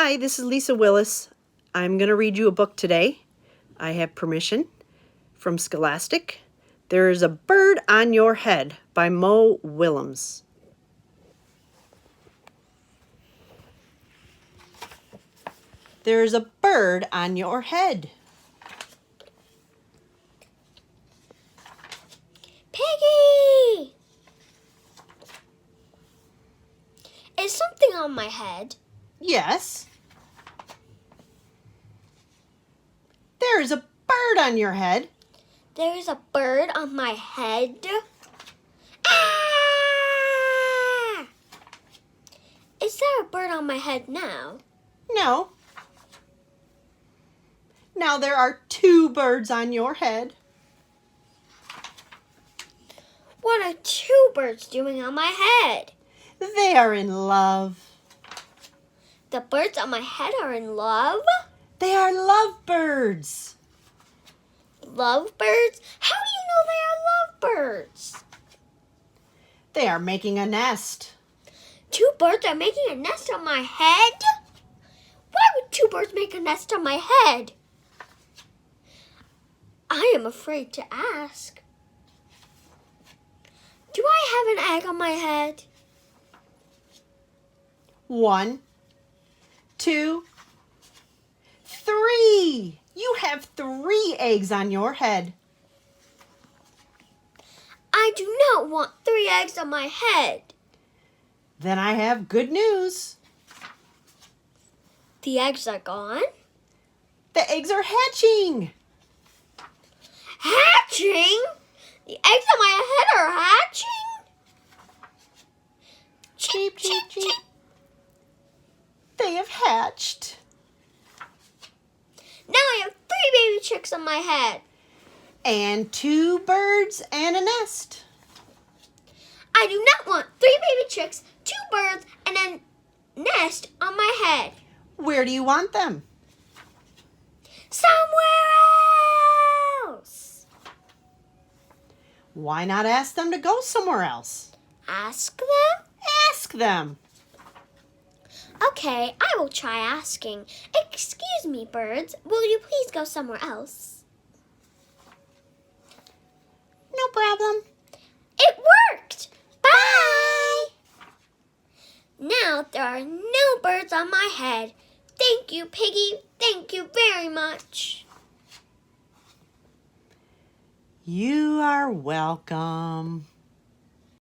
Hi, this is Lisa Willis. I'm going to read you a book today. I have permission from Scholastic. There's a Bird on Your Head by Mo Willems. There's a bird on your head. Piggy! Is something on my head? Yes. There's a bird on your head. There is a bird on my head. Ah! Is there a bird on my head now? No. Now there are two birds on your head. What are two birds doing on my head? They are in love. The birds on my head are in love? They are lovebirds. Lovebirds? How do you know they are lovebirds? They are making a nest. Two birds are making a nest on my head? Why would two birds make a nest on my head? I am afraid to ask. Do I have an egg on my head? 1, 2, 3. You have 3 eggs on your head. I do not want 3 eggs on my head. Then I have good news. The eggs are gone? The eggs are hatching. Hatching? The eggs on my head are hatching? Cheep, cheep, cheep. They have hatched. Now I have 3 baby chicks on my head. And 2 birds and a nest. I do not want 3 baby chicks, 2 birds, and a nest on my head. Where do you want them? Somewhere else. Why not ask them to go somewhere else? Ask them? Ask them. Okay, I will try asking. Excuse me, birds. Will you please go somewhere else? No problem. It worked! Bye! Now there are no birds on my head. Thank you, Piggy. Thank you very much. You are welcome.